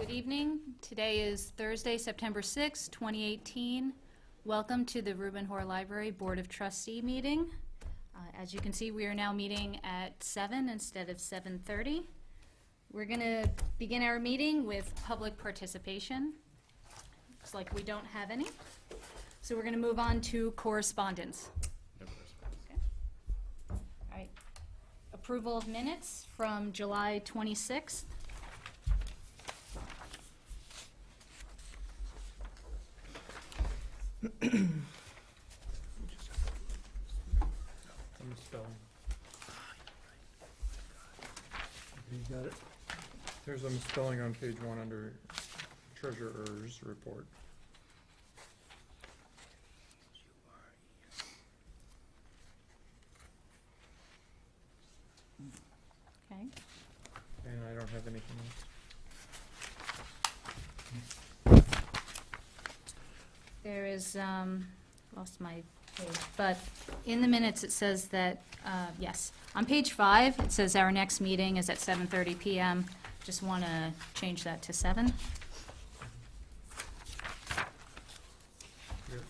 Good evening. Today is Thursday, September 6, 2018. Welcome to the Reuben Hoare Library Board of Trustee meeting. As you can see, we are now meeting at 7 instead of 7:30. We're going to begin our meeting with public participation. Looks like we don't have any. So we're going to move on to correspondence. Okay. All right. Approval of minutes from July 26th. Spelling. You got it? There's a misspelling on page 1 under treasurer's report. Okay. And I don't have anything else. There is, lost my page, but in the minutes it says that, yes, on page 5, it says our next meeting is at 7:30 PM. Just want to change that to 7. Here.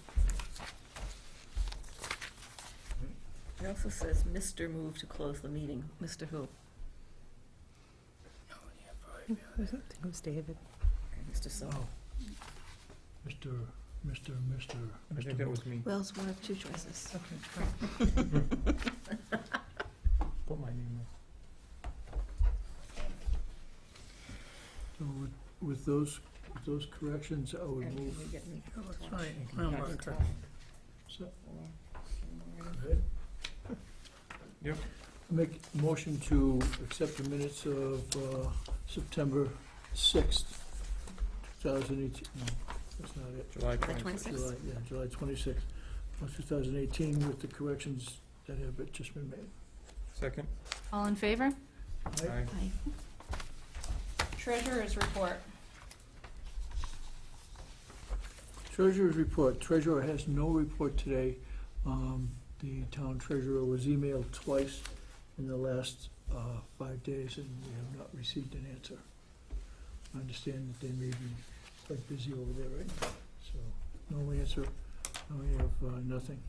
It also says Mr. Move to close the meeting. Mr. Who? I think it was David. Okay, Mr. So. Mr. I think that was me. Well, it's one of two choices. Put my name So with those corrections, I would And move. can you get me? Oh, that's Well, fine. you Well, can Mark, tell. So, Or- good. Yep. Make a motion to accept the minutes of September 6th, 2018. No, that's not it. July July 26th. July 26th, 2018, with the corrections that have just been made. Second. All in favor? Aye. Aye. Aye. Treasurer's report. Treasurer's report. Treasurer has no report today. The town treasurer was emailed twice in the last 5 days, and we have not received an answer. I understand that they may be quite busy over there right now, so no answer. We have nothing.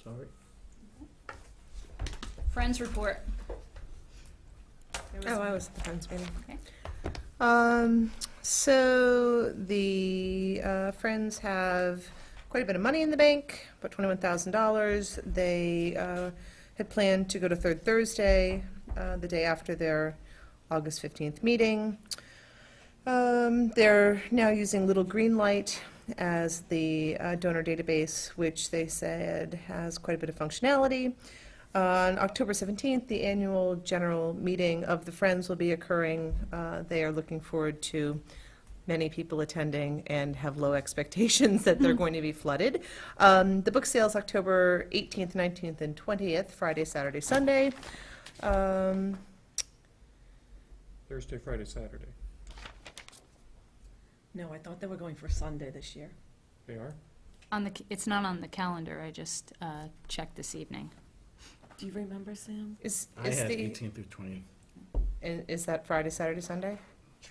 Sorry. Friends report. There was- Oh, I was at the Friends meeting. Okay. So the Friends have quite a bit of money in the bank, about $21,000. They had planned to go to Third Thursday, the day after their August 15th meeting. They're now using Little Green Light as the donor database, which they said has quite a bit of functionality. On October 17th, the annual general meeting of the Friends will be occurring. They are looking forward to many people attending and have low expectations that they're going to be flooded. The book sale's October 18th, 19th, and 20th, Friday, Saturday, Sunday. Thursday, Friday, Saturday. No, I thought they were going for Sunday this year. They are? It's not on the calendar, I just checked this evening. Do you remember, Sam? Is I had the 18 through 20. is that Friday, Saturday, Sunday?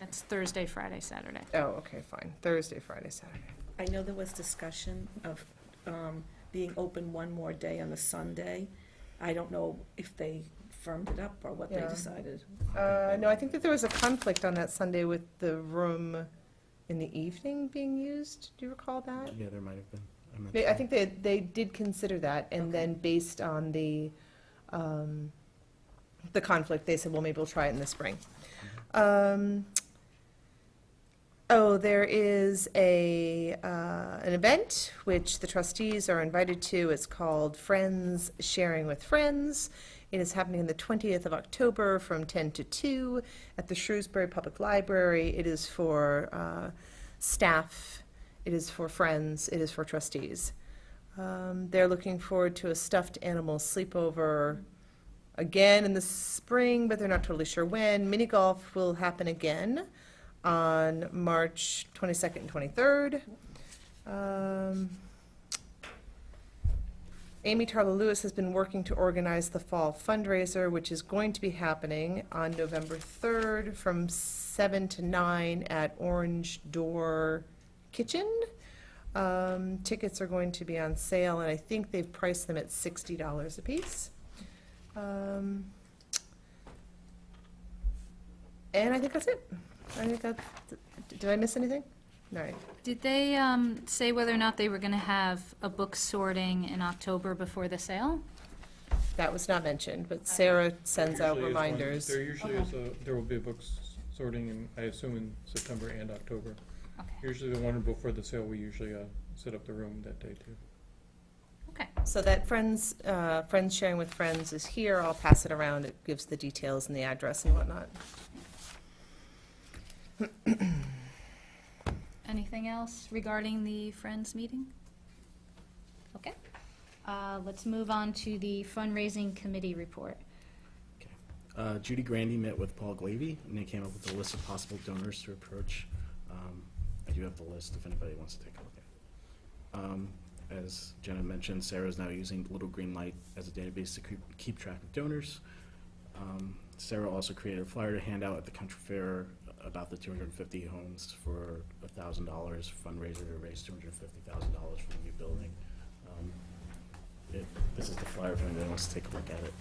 That's Thursday, Friday, Saturday. Oh, okay, fine. Thursday, Friday, Saturday. I know there was discussion of being open one more day on the Sunday. I don't know if they firmed it up or what they Yeah. decided. No, I think that there was a conflict on that Sunday with the room in the evening being used. Do you recall that? Yeah, there might have been. I'm not I sure. think they did consider that, and then based on the conflict, they said, well, maybe we'll try it in the spring. There is an event which the trustees are invited to. It's called Friends Sharing with Friends. It is happening on the 20th of October from 10 to 2 at the Shrewsbury Public Library. It is for staff, it is for friends, it is for trustees. They're looking forward to a stuffed animal sleepover again in the spring, but they're not totally sure when. Mini golf will happen again on March 22nd and 23rd. Amy Tarlow Lewis has been working to organize the fall fundraiser, which is going to be happening on November 3rd from 7 to 9 at Orange Door Kitchen. Tickets are going to be on sale, and I think they've priced them at $60 a piece. And I think that's it. I think that, did I miss anything? All right. Did they say whether or not they were going to have a book sorting in October before the sale? That was not mentioned, but Sarah sends out Usually is one- reminders. There usually is there will be a books sorting in, I assume, in September and October. Okay. Usually the one before the sale, we usually set up the room that day too. Okay. So that Friends Sharing with Friends is here. I'll pass it around. It gives the details and the address and whatnot. Anything else regarding the Friends meeting? Okay. Let's move on to the fundraising committee report. Judy Grandy met with Paul Glavy, and they came up with a list of possible donors to approach. I do have the list if anybody wants to take a look at it. As Jenna mentioned, Sarah is now using Little Green Light as a database to keep track of donors. Sarah also created a flyer to hand out at the country fair about the 250 homes for $1,000 fundraiser to raise $250,000 for the new building. This is the flyer if anybody wants to take a look at it.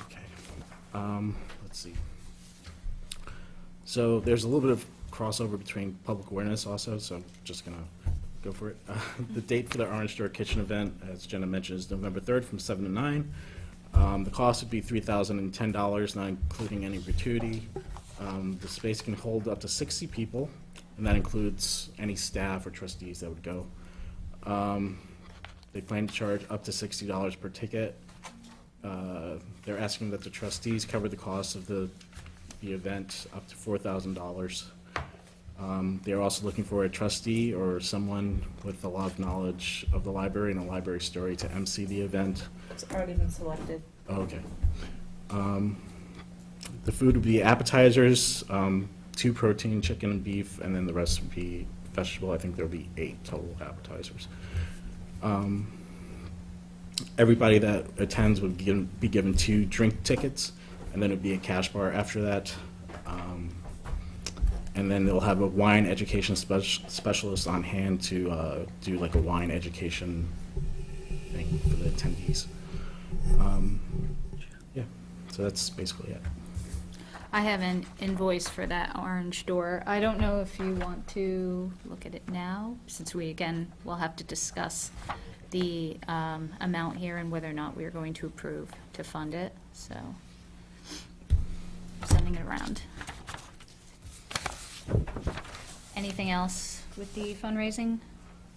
Okay. Let's see. So there's a little bit of crossover between public awareness also, so I'm just gonna go for it. The date for the Orange Door Kitchen event, as Jenna mentioned, is November 3rd from 7 to 9. The cost would be $3,010, not including any gratuity. The space can hold up to 60 people, and that includes any staff or trustees that would go. They plan to charge up to $60 per ticket. They're asking that the trustees cover the cost of the event up to $4,000. They're also looking for a trustee or someone with a lot of knowledge of the library and a library story to MC the event. It's already been selected. Okay. The food would be appetizers, 2 protein, chicken and beef, and then the rest would be vegetable. I think there'll be 8 total appetizers. Everybody that attends would be given 2 drink tickets, and then it'd be a cash bar after that. And then they'll have a wine education specialist on hand to do like a wine education thing for the attendees. Yeah, so that's basically it. I have an invoice for that Orange Door. I don't know if you want to look at it now, since we, again, will have to discuss the amount here and whether or not we are going to approve to fund it, so sending it around. Anything else with the fundraising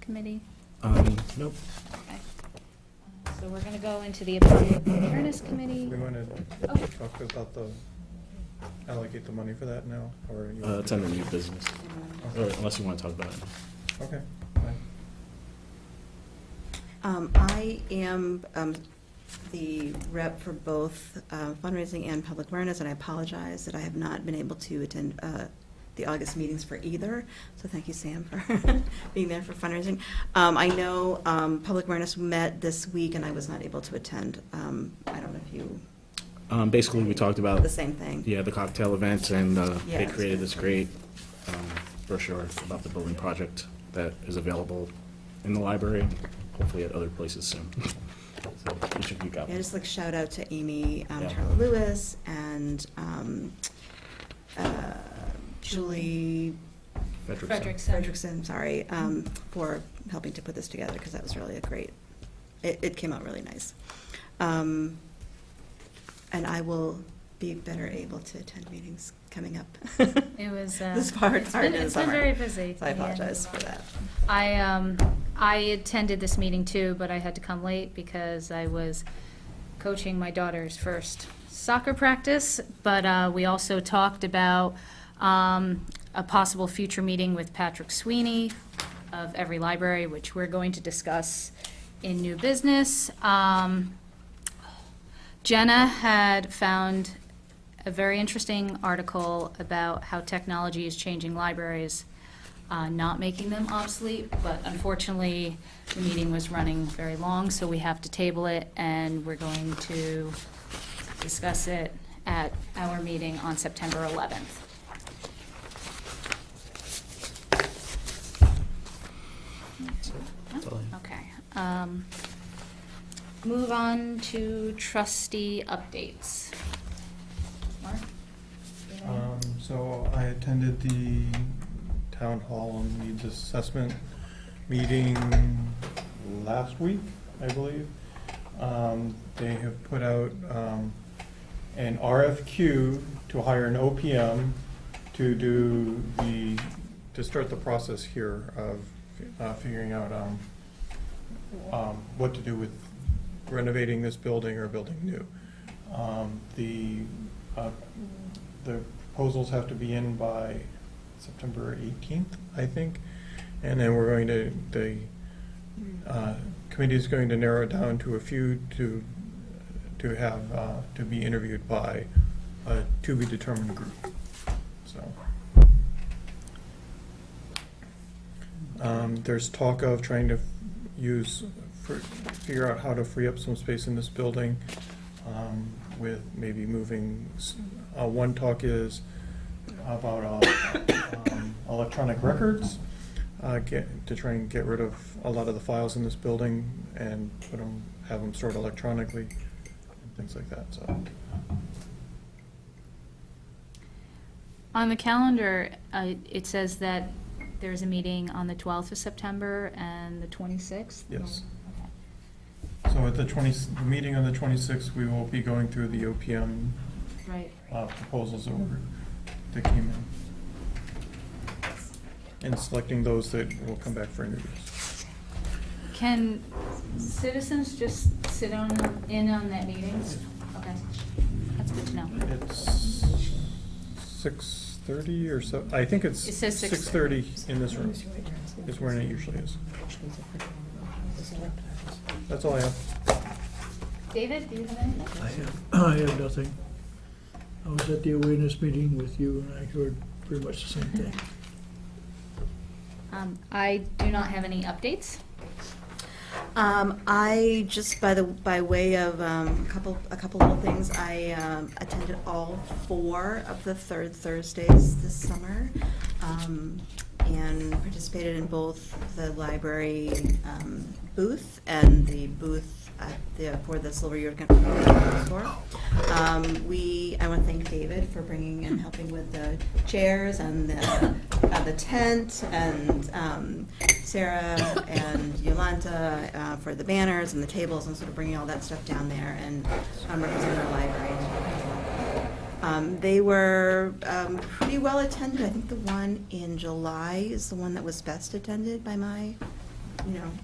committee? Nope. Okay. So we're gonna go into the Public Awareness Committee. We want Oh. to talk about allocate the money for that now, or? You want It's to- under new business, or unless you want to talk about it. Okay, fine. I am the rep for both fundraising and public awareness, and I apologize that I have not been able to attend the August meetings for either. So thank you, Sam, for being there for fundraising. I know public awareness met this week, and I was not able to attend. I don't know if you, Basically, we talked about the same thing. yeah, the cocktail event, and Yeah, they it was created good. this great brochure about the building project that is available in the library, and hopefully at other places soon. So each of you got Yeah, one. just like shout out to Amy Yeah. Tarlow Lewis and Julie Frederickson. Frederickson, sorry, for helping to put this together, because that was really a great, it came out really nice. And I will be better able to attend meetings coming up. It was, This part, it's hard been, in the it's been summer. very busy. So I Yeah. apologize for that. I attended this meeting too, but I had to come late because I was coaching my daughter's first soccer practice. But we also talked about a possible future meeting with Patrick Sweeney of Every Library, which we're going to discuss in new business. Jenna had found a very interesting article about how technology is changing libraries. not making them obsolete, but unfortunately, the meeting was running very long, so we have to table it, and we're going to discuss it at our meeting on September 11th. That's all I have. Okay. Move on to trustee updates. Mark? So I attended the town hall and needs assessment meeting last week, I believe. They have put out, an RFQ to hire an OPM to start the process here of, figuring out, what to do with renovating this building or building new. The proposals have to be in by September 18th, I think. And then we're going to, the committee is going to narrow it down to a few to have, to be interviewed by a to-be-determined group, so. There's talk of trying to figure out how to free up some space in this building, with maybe moving, one talk is about, electronic records, to try and get rid of a lot of the files in this building and have them stored electronically, and things like that, so. On the calendar, it says that there's a meeting on the 12th of September and the 26th? Yes. Okay. So at the meeting on the 26th, we will be going through the OPM Right. proposals that came in, and selecting those that will come back for interviews. Can citizens just sit in on that meeting? Okay, that's good to know. It's 6:30 or so, I think it's It says 6:30 in this room, is where it usually is. That's all I have. David, do you have anything? I have nothing. I was at the awareness meeting with you, and I heard pretty much the same thing. I do not have any updates. I just, by way of a couple little things, I attended all 4 of the third Thursdays this summer, and participated in both the library booth and the booth for the Silver Yurkin store. I want to thank David for bringing and helping with the chairs and the tent, and Sarah and Yolanta for the banners and the tables, and sort of bringing all that stuff down there and representing our library. They were pretty well attended. I think the one in July is the one that was best attended by my,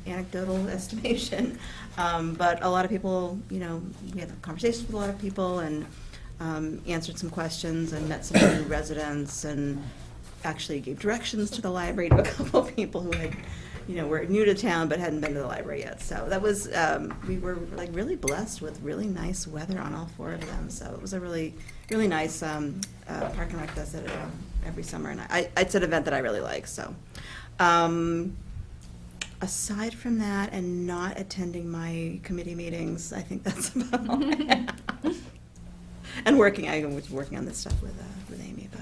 anecdotal estimation. But a lot of people, we had conversations with a lot of people, and answered some questions, and met some new residents, and actually gave directions to the library to a couple of people who had, were new to town but hadn't been to the library yet. So that was, we were really blessed with really nice weather on all 4 of them. So it was a really, really nice, Park and Rec does it every summer, and it's an event that I really like, so. Aside from that, and not attending my committee meetings, I think that's about all I have. And I was working on this stuff with Amy, but.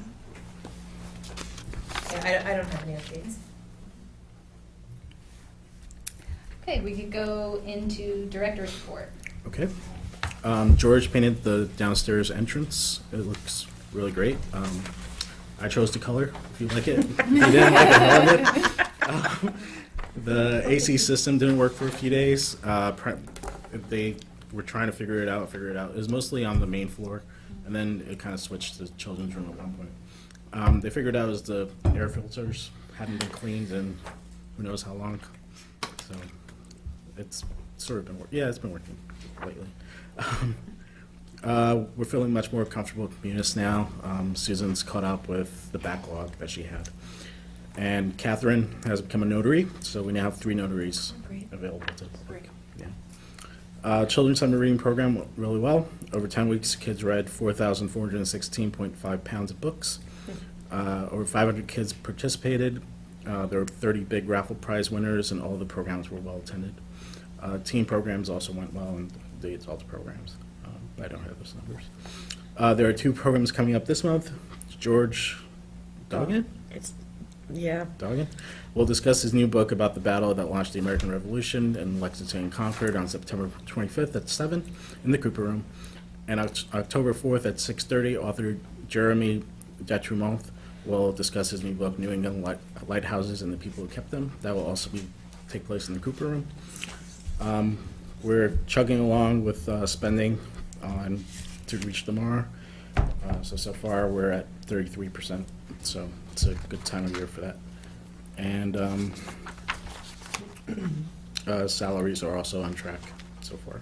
Yeah, I don't have any updates. Okay, we could go into director's report. Okay. George painted the downstairs entrance. It looks really great. I chose the color, if you like it. If you didn't like it, all of it. The AC system didn't work for a few days. They were trying to figure it out. It was mostly on the main floor, and then it kind of switched to the children's room at one point. They figured out it was the air filters hadn't been cleaned in who knows how long. So it's sort of been working. Yeah, it's been working lately. We're feeling much more comfortable with Munis now. Susan's caught up with the backlog that she had. And Catherine has become a notary, so we now have 3 notaries available to the public. Yeah. Children's summer reading program went really well. Over 10 weeks, kids read 4,416.5 pounds of books. Over 500 kids participated. There were 30 big raffle prize winners, and all the programs were well attended. Teen programs also went well, and the adult programs. I don't have those numbers. There are 2 programs coming up this month. George Duggan? Yeah. Duggan will discuss his new book about the battle that launched the American Revolution in Lexington and Concord on September 25th at 7 in the Cooper Room. And October 4th at 6:30, author Jeremy Detrumont will discuss his new book, New England Lighthouses and the People Who Kept Them. That will also take place in the Cooper Room. We're chugging along with spending on to reach tomorrow. So far, we're at 33%, so it's a good time of year for that. And salaries are also on track so far.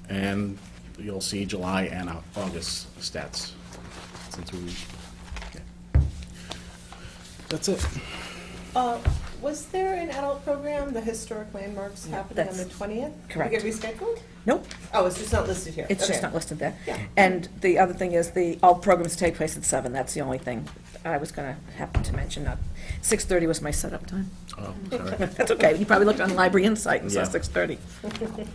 And you'll see July and August stats since we. Okay. That's it. Was there an adult program, the historic landmarks, Yeah, happening on the that's 20th? correct. Did it get rescheduled? Nope, Oh, it's just not listed here. it's just Okay. not listed there. Yeah. And the other thing is, all programs take place at 7, that's the only thing I was gonna happen to mention. 6:30 was my setup time. Oh, sorry. That's okay, you probably looked on Library Insight and saw Yeah. 6:30. Okay.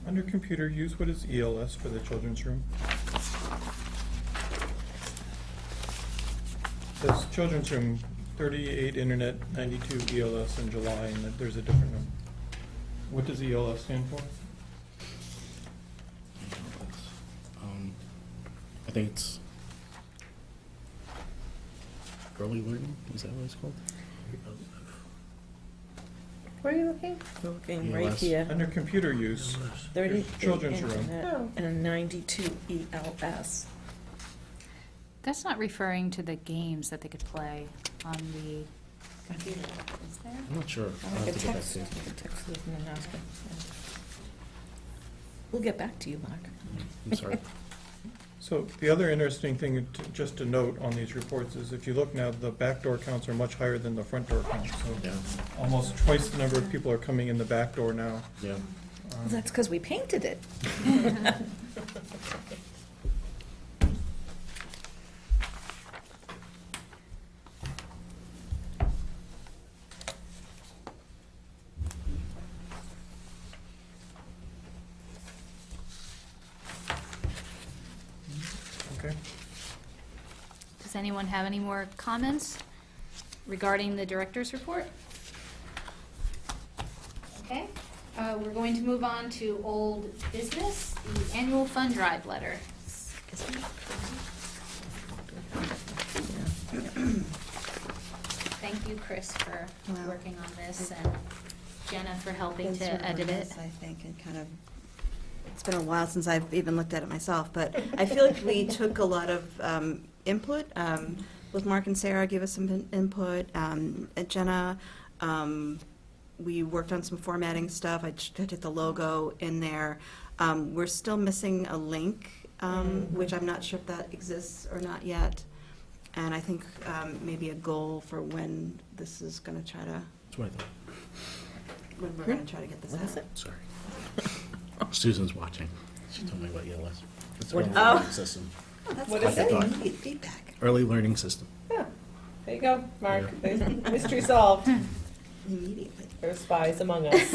Under computer use, what is ELS for the children's room? Says children's room, 38 internet, 92 ELS in July, and that there's a different number. What does ELS stand for? I think it's early learning, is that what it's called? Where are you looking? Looking right ELS. here, Under computer use, 30 children's room. internet Oh. and 92 ELS. That's not referring to the games that they could play on the computer, is there? I'm not sure. I'll I have can to get back text to you. Liz and ask her. We'll get back to you, Mark. I'm sorry. So the other interesting thing just to note on these reports is if you look now, the back door counts are much higher than the front door counts. So Yeah, almost twice the number of people are coming in the back door now. yeah. Well, that's because we painted it. Okay. Does anyone have any more comments regarding the director's report? Okay, we're going to move on to old business, the annual fund drive letter. Thank you, Chris, for Well, working on this, and Jenna for helping Been sort to of a edit it. mess, I think, and kind of, it's been a while since I've even looked at it myself, but I feel like we took a lot of input. With Mark and Sarah gave us some input. Jenna, we worked on some formatting stuff. I did the logo in there. We're still missing a link, which I'm not sure if that exists or not yet. And I think maybe a goal for when this is going to try to, That's what I thought. when we're going to try to get this What out. is it? Sorry. Susan's watching. She told me about ELS. It's What- early Oh. learning system. Oh, that's What good. is it? Immediate feedback. Early learning system. Yeah, there you go, Mark. Yeah. There's mystery solved. Immediately. There's spies among us.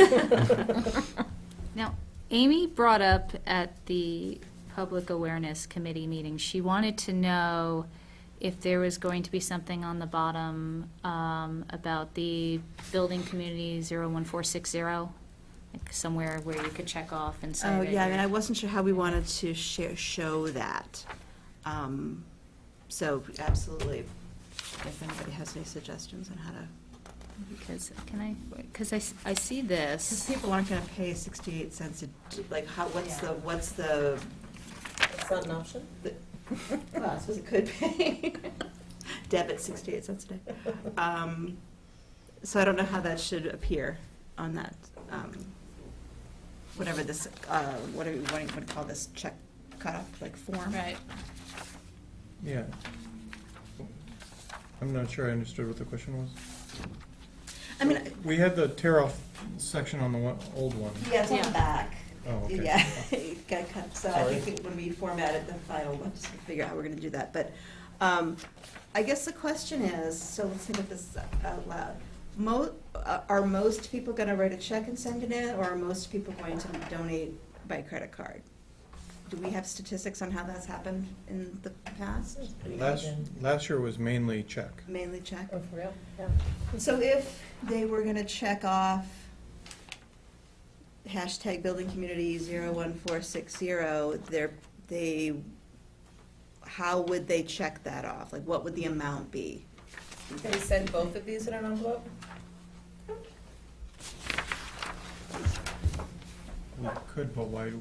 Now, Amy brought up at the Public Awareness Committee meeting, she wanted to know if there was going to be something on the bottom about the building community 01460, like somewhere where you could check off and say Oh, that yeah, I mean, you're- I wasn't sure how we wanted to show that. So absolutely, if anybody has any suggestions on how to, Because, because I see because this. people aren't gonna pay 68 cents, like, how, what's the, It's not an option? well, I suppose it could pay. Debit 68 cents a day. So I don't know how that should appear on that, whatever this, what do you want to call this, check cutoff, like form? Right. Yeah. I'm not sure I understood what the question was. I mean, We had the tear-off section on the old one. yeah, it's on the Yeah. back. Oh, okay. Yeah, it got cut, so I Sorry. think when we formatted the file, we'll just figure out how we're gonna do that, but, I guess the question is, so let's think of this out loud. Are most people gonna write a check and send it in, or are most people going to donate by credit card? Do we have statistics on how that's happened in the past? Last year was mainly check. Mainly check? Oh, for real? Yeah. So if they were gonna check off hashtag building community 01460, how would they check that off? Like, what would the amount be? Can we send both of these in an envelope? We could, but why,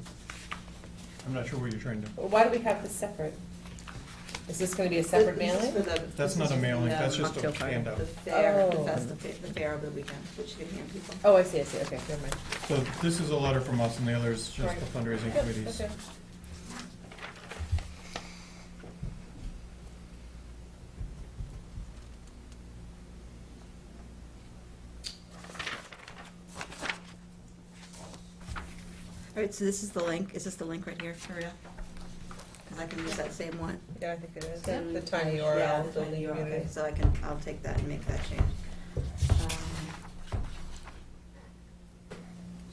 I'm not sure what you're trying to, Well, why do we have this separate? Is this gonna be a separate This is mailing? for the- that's not a mailing, that's just a cocktail party. handout. The fair, Oh. the fair of the weekend, which you can hand people. Oh, I see, okay, never mind. So this is a letter from us and the other is just Right. the fundraising Yep, committees. okay. All right, so this is the link, is this the link right here, Maria? Because I can use that same one. Yeah, I think it is. Send- The tiny Yeah, URL, the building tiny URL, community. okay, so I'll take that and make that change.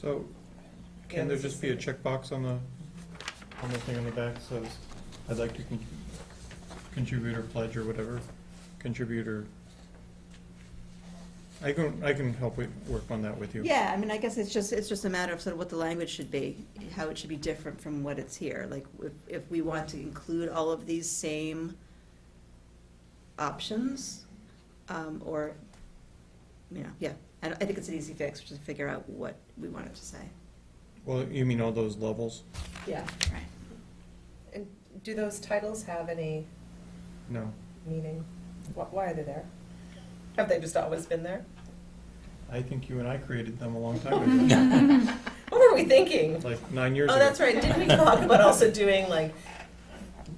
So Yeah, can there this just is- be a checkbox on the thing on the back that says, I'd like to contribute or pledge or whatever, contribute or, I can help work on that with you. Yeah, I mean, I guess it's just a matter of sort of what the language should be, how it should be different from what it's here. Like, if we want to include all of these same options, or, you know, yeah. I think it's an easy fix, just to figure out what we want it to say. Well, you mean all those levels? Yeah. Right. And do those titles have any No. meaning? Why are they there? Have they just always been there? I think you and I created them a long time ago, What were we thinking? like 9 years ago. Oh, that's right. Didn't we talk about also doing like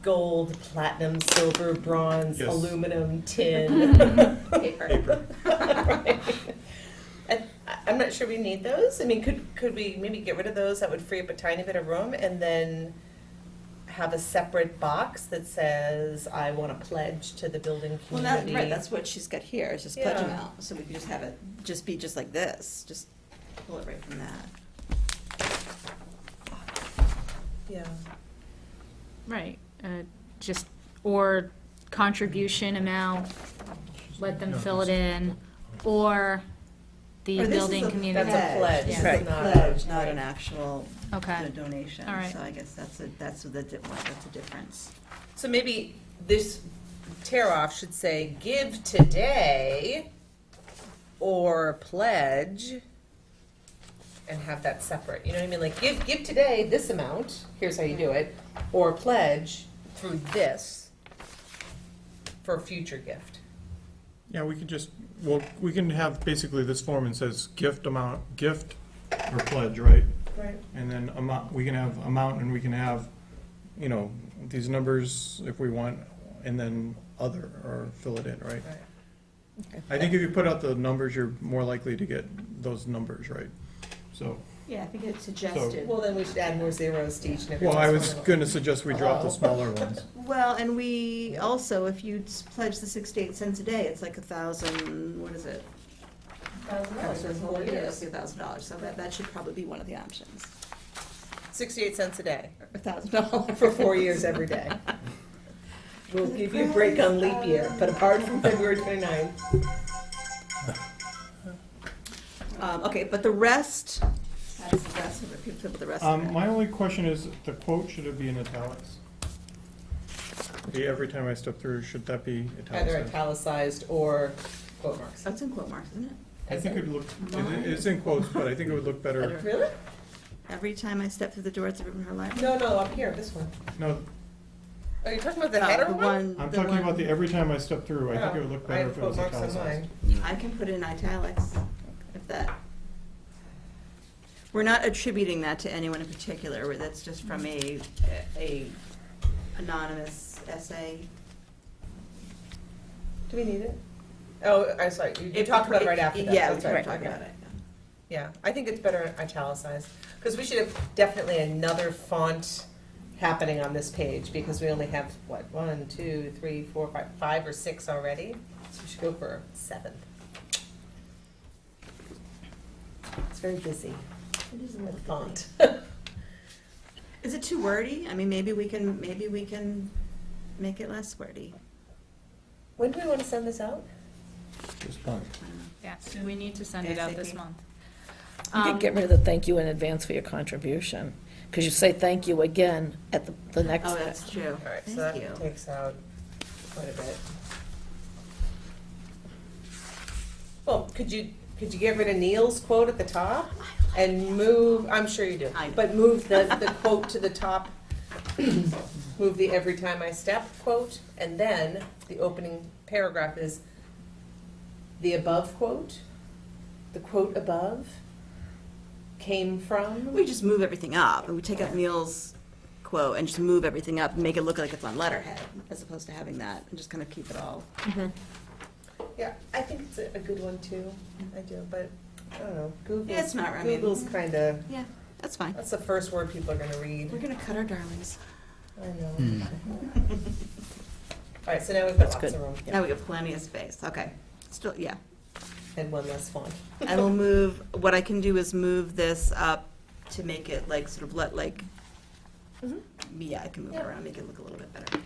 gold, platinum, silver, bronze, Yes. aluminum, tin? Paper. Right. And I'm not sure we need those. I mean, could we maybe get rid of those? That would free up a tiny bit of room, and then have a separate box that says, I want to pledge to the building Well, community. right, that's what she's got here, is just pledge Yeah. amount, so we could just have it, just be just like this, just pull it right from that. Yeah. Right, just, or contribution amount, let them fill it in, or the Or this is building a community. That's a pledge. This is Yeah. a Right. pledge, not Right. an actual Okay. donation, All right. so I guess that's the difference. So maybe this tear off should say, give today or pledge, and have that separate. You know what I mean? Like, give today this amount, here's how you do it, or pledge through this for a future gift. Yeah, we could just, well, we can have basically this form and says gift amount, gift or pledge, right? Right. And then amount, we can have amount and we can have, you know, these numbers if we want, and then other, or fill it in, right? Right. I think if you put out the numbers, you're more likely to get those numbers, right? So, Yeah, I think it's suggested. Well, then we should add more zeros to each and every well, last I one was of them. gonna suggest we drop the smaller ones. Well, and we also, if you pledge the 68 cents a day, it's like 1,000, what is it? $1,000 So it's for 4 years. $1,000, so that should probably be one of the options. 68 cents a day $1,000. for 4 years every day. We'll give you a break on leap year, but apart from February 29th. Okay, but the rest, that's the rest of it, people put the rest of it. My only question is, the quote, should it be in italics? Every time I step through, should that be Either italicized? italicized or quote marks. Oh, it's in quote marks, isn't it? I think it'd look, it's in quotes, but I think it would look better. Really? Every time I step through the doors of Ribbon Library. No, up here, this one. No, Are you talking about the header one? I'm talking about the every time I step through, I think it would look I better have if it quote was marks on italicized. mine. I can put in italics, if that. We're not attributing that to anyone in particular, that's just from a anonymous essay. Do we need it? Oh, I'm sorry, you talked about it right after that. Yeah, we That's right. talked about it. Yeah, I think it's better italicized, because we should have definitely another font happening on this page, because we only have, what, 1, 2, 3, 4, 5 or 6 already? So we should go for 7th. It's very busy. It is with font. Is it too wordy? I mean, maybe we can make it less wordy. When do we want to send this out? This month. Yes, we need to send it out this ASAP. month. You can get rid of the thank you in advance for your contribution, because you say thank you again at the next. Oh, that's true. All right, so Thank you. that takes out quite a bit. Well, could you get rid of Neil's quote at the top and move, I'm sure you do, I know. but move the quote to the top, move the every time I step quote, and then the opening paragraph is the above quote, the quote above came from. We just move everything up, and we take out Neil's quote and just move everything up and make it look like it's on letterhead, as opposed to having that, and just kind of keep it all. Yeah, I think it's a good one too, I do, but I don't know, Google. Yeah, it's not, I mean- Google's kinda, Yeah, that's fine. that's the first word people are gonna read. We're gonna cut our darlings. I know. All right, so now we've got That's lots good. of room. Now we have plenty of space, okay. Still, yeah. And one less font. I will move, what I can do is move this up to make it like, sort of Mhm. yeah, I can move it Yeah. around, make it look a little bit better.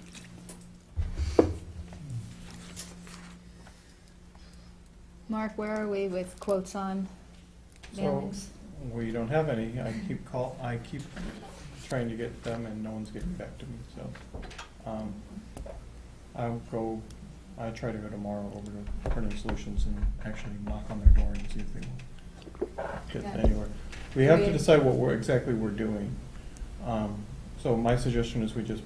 Mark, where are we with quotes on So, mailings? we don't have any. I keep trying to get them and no one's getting back to me, so. I try to go tomorrow over to Printing Solutions and actually knock on their door and see if they will get Yeah. anywhere. We have to We- decide what exactly we're doing. So my suggestion is we just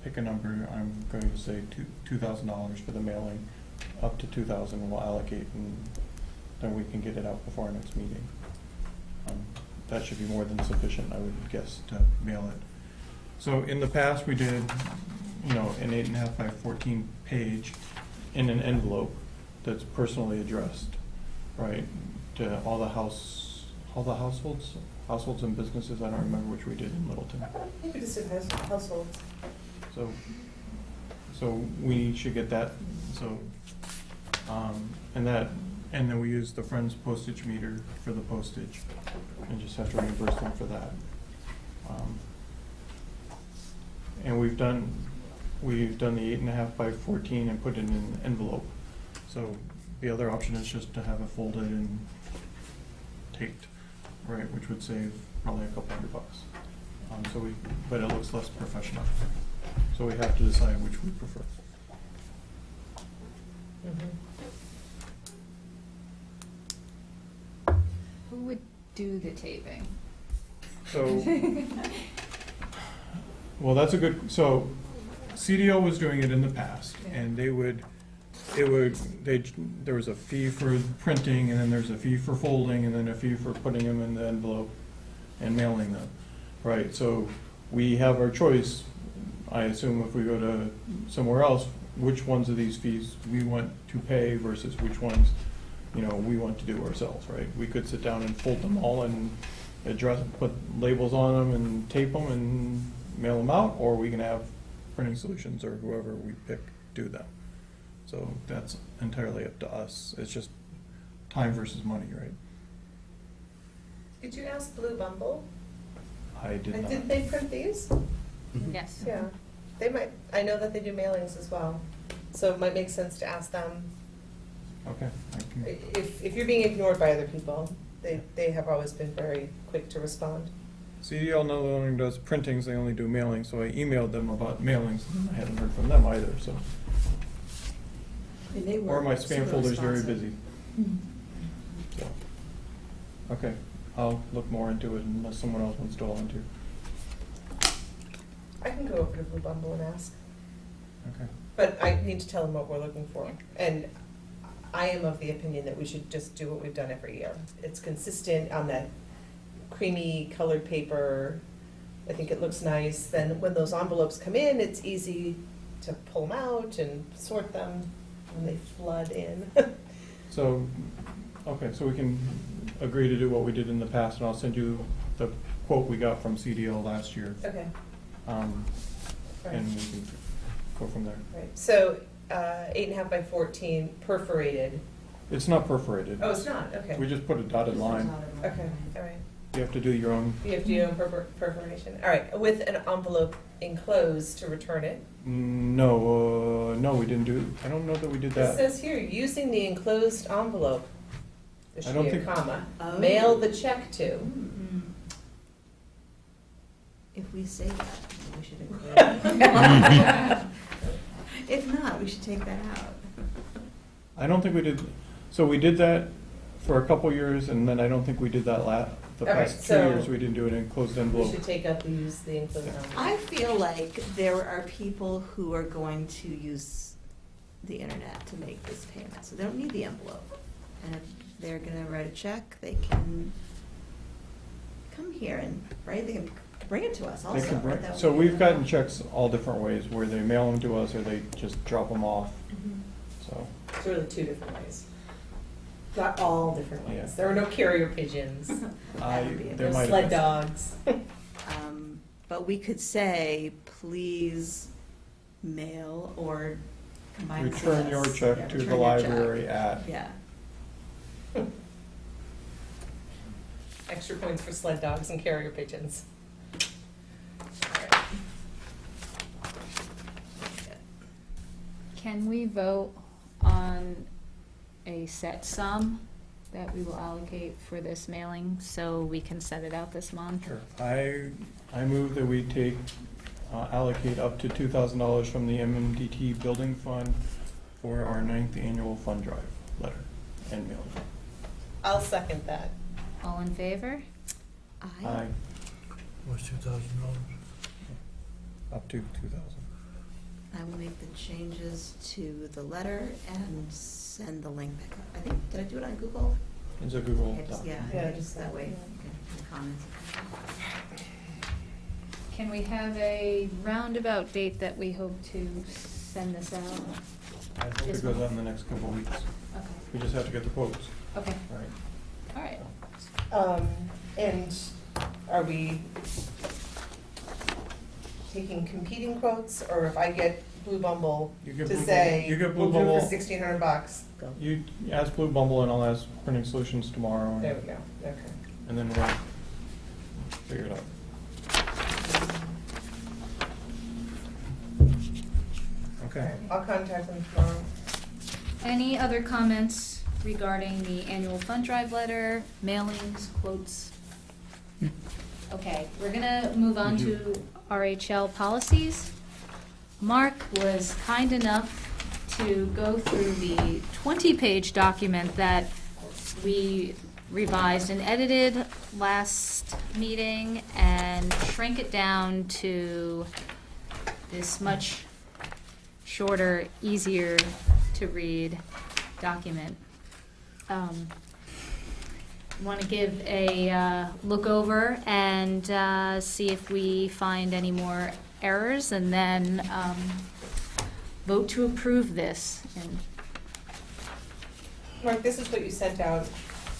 pick a number. I'm going to say $2,000 for the mailing, up to 2,000 we'll allocate, and then we can get it out before our next meeting. That should be more than sufficient, I would guess, to mail it. So in the past, we did, an 8.5 by 14 page in an envelope that's personally addressed, right? To all the households and businesses, I don't remember which we did in Littleton. Maybe just in households. So we should get that, and then we use the Friends postage meter for the postage, and just have to reimburse them for that. And we've done the 8.5 by 14 and put it in an envelope. So the other option is just to have it folded and taped, right, which would save probably a couple $100. But it looks less professional. So we have to decide which we prefer. Who would do the taping? So, well, that's a good, so CDO was doing it in the past, and there was a fee for printing, and then there's a fee for folding, and then a fee for putting them in the envelope and mailing them, right? So we have our choice, I assume if we go to somewhere else, which ones of these fees we want to pay versus which ones, we want to do ourselves, right? We could sit down and fold them all and put labels on them and tape them and mail them out, or we can have Printing Solutions or whoever we pick do them. So that's entirely up to us. It's just time versus money, right? Did you ask Blue Bumble? I did And not. did they print these? Yes. Yeah, they might, I know that they do mailings as well, so it might make sense to ask them. Okay, I can, If you're being ignored by other people, they have always been very quick to respond. CDL no longer does printings, they only do mailings, so I emailed them about mailings, and I hadn't heard from them either, so. And they were Or my spam super folder's very responsive. busy. So, okay, I'll look more into it unless someone else wants to volunteer. I can go over to Blue Bumble and ask, Okay. but I need to tell them what we're looking for. And I am of the opinion that we should just do what we've done every year. It's consistent on that creamy colored paper. I think it looks nice. Then when those envelopes come in, it's easy to pull them out and sort them. when they flood in. So, okay, so we can agree to do what we did in the past, and I'll send you the quote we got from CDL last year. Okay, Um, right, and we can go from there. right. So, 8.5 by 14 perforated. It's not perforated. Oh, it's not, okay. We just put a dotted line. Okay, all right. You have to do your own. You have to do your own perforation. All right, with an envelope enclosed to return it. No, no, we didn't do, I don't know that we did It that. says here, using the enclosed envelope, there I should don't be a think- comma, Oh. mail the check to. Mm. If we say that, we should include it. If not, we should take that out. I don't think we did, so we did that for a couple years, and then I don't think we did that the All right, past 2 so- years, we didn't do it in closed We envelope. should take out the use the enclosed envelope. I feel like there are people who are going to use the internet to make this payment, so they don't need the envelope. And if they're gonna write a check, they can come here and, right, they can bring it to us also. They can bring, right? That so way we've we gotten know. checks all different ways, where they mail them to us or they just drop them off, Mhm. so. It's really two different ways. Not all different ways. Yeah. There are no carrier pigeons, That would be a There no might have sled been. dogs. But we could say, please mail or combine this. Return your Yeah, check to return the your check. library at, Yeah. Extra points for sled dogs and carrier pigeons. Can we vote on a set sum that we will allocate for this mailing so we can set it out this month? sure. I move that we take, allocate up to $2,000 from the MMDT building fund for our 9th annual fund drive letter and mailing. I'll second that. All in favor? Aye, Was $2,000. up to 2,000. I will make the changes to the letter and send the link back. I think, did I do it on Google? It's a Google Yeah, just, doc. yeah, just that way, you can comment. Can we have a roundabout date that we hope to send this out? I hope This it goes month? out in the next couple of weeks. Okay, We just have to get the quotes, okay, right? all right. And are we taking competing quotes, or if I get Blue Bumble You get to Blue say, Bumble- you get Blue we'll do it Bumble- for $1,600, You ask Blue Bumble and I'll ask Printing Solutions tomorrow, there we go, okay. and then we'll figure it out. Okay. I'll contact them tomorrow. Any other comments regarding the annual fund drive letter, mailings, quotes? Okay, we're gonna move on to RHL policies. Mark was kind enough to go through the 20-page document that we revised and edited last meeting and shrink it down to this much shorter, easier to read document. Want to give a look over and see if we find any more errors, and then vote to approve this. And Mark, this is what you sent out.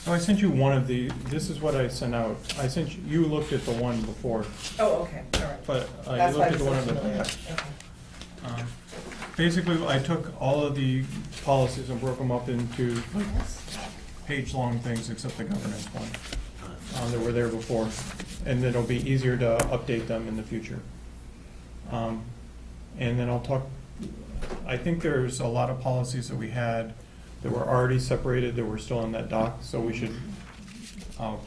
So I sent you one of the, this is what I sent out. I sent, you looked at the one before, Oh, okay, all right. but That's you why looked at the one I'm of so familiar. the, Okay. basically, I took all of the policies and broke them up into page-long things, except the governance one, that were there before, and it'll be easier to update them in the future. And then I'll talk, I think there's a lot of policies that we had that were already separated, that were still in that doc, so we should, I'll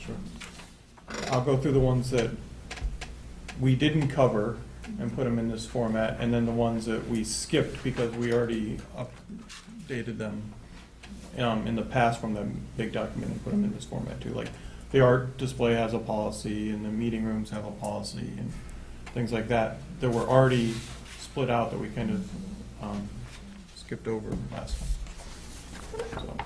go through the ones that we didn't cover and put them in this format, and then the ones that we skipped because we already updated them in the past from the big document and put them in this format too. Like, the art display has a policy, and the meeting rooms have a policy, and things like that, that were already split out that we kind of skipped over last time. So.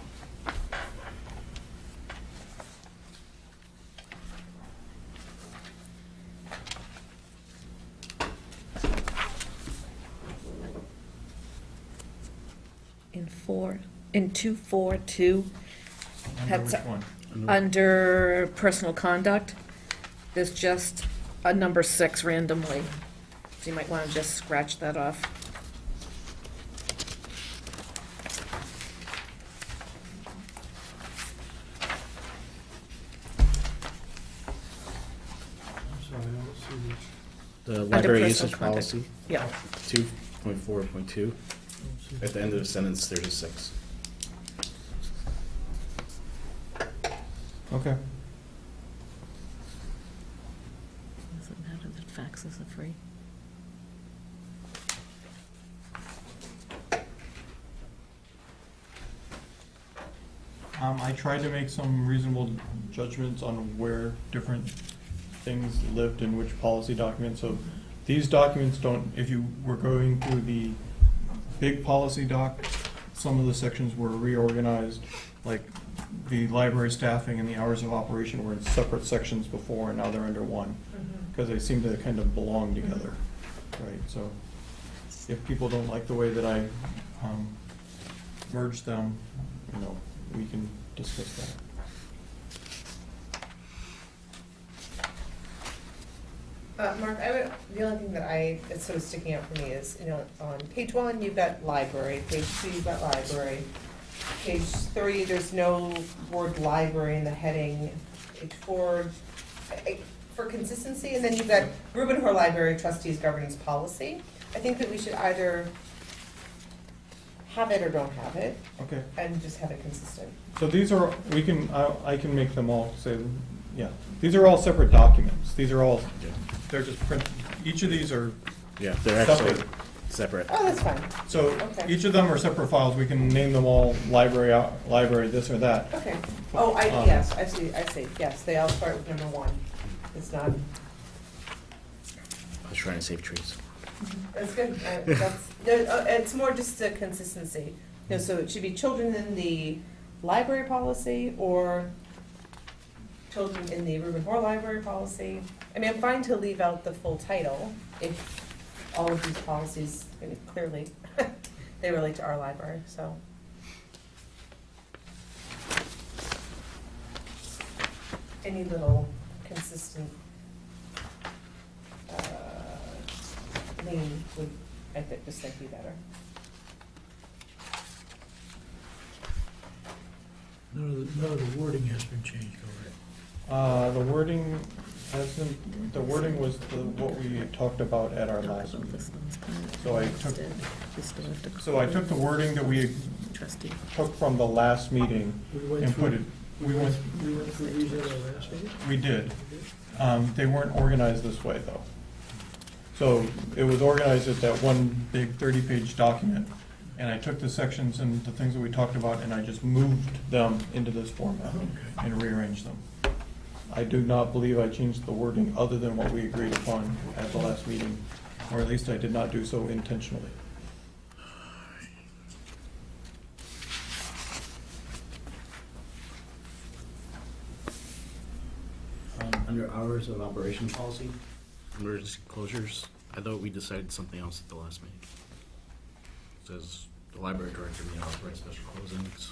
In in 242, Under That's which one? under personal conduct, there's just a number 6 randomly. So you might want to just scratch that off. I'm sorry, I don't see this. The library personal usage conduct. policy, Yeah. 2.4.2, I don't see at the end of the sentence, there's a 6. Okay. Doesn't matter that faxes are free. I tried to make some reasonable judgments on where different things lived in which policy document. So these documents don't, if you were going through the big policy doc, some of the sections were reorganized, like the library staffing and the hours of operation were in separate sections before, and now they're under one, because they seem to kind of belong together, right? So if people don't like the way that I merged them, you know, we can discuss that. Mark, the only thing that's sort of sticking out for me is, on page 1, you've got library, page 2, you've got library. Page 3, there's no word library in the heading. Page 4, for consistency, and then you've got Reuben Hoare Library Trustees Governance Policy. I think that we should either have it or don't have it, Okay, and just have it consistent. so these are, I can make them all say, yeah, these are all separate documents. These are all, Yeah. they're just print, each of these are Yeah, they're actually separate. separate. Oh, that's fine, So Okay. each of them are separate files. We can name them all library this or that. okay. Oh, yes, I see, yes, they all start with number 1. It's not, I was trying to save trees. that's good, it's more just a consistency. So it should be children in the library policy, or children in the Reuben Hoare Library policy. I mean, I'm fine to leave out the full title if all of these policies, clearly, they relate to our library, so. Any little consistent name would, I think, just think be better. None of the wording has been changed, all right? The wording hasn't, the wording was what we talked about at our last About meeting. this one's kind of So I instead, took, we still have to so I took the wording that we trustee. took from the last meeting We went and put through, it, we went, we went through these at our last meeting? we did. They weren't organized this way, though. So it was organized as that one big 30-page document, and I took the sections and the things that we talked about, and I just moved them into this format and rearranged them. I do not believe I changed the wording other than what we agreed upon at the last meeting, or at least I did not do so intentionally. Under hours of operation policy, emergency closures, I thought we decided something else at the last meeting. Says the library director may authorize special closings.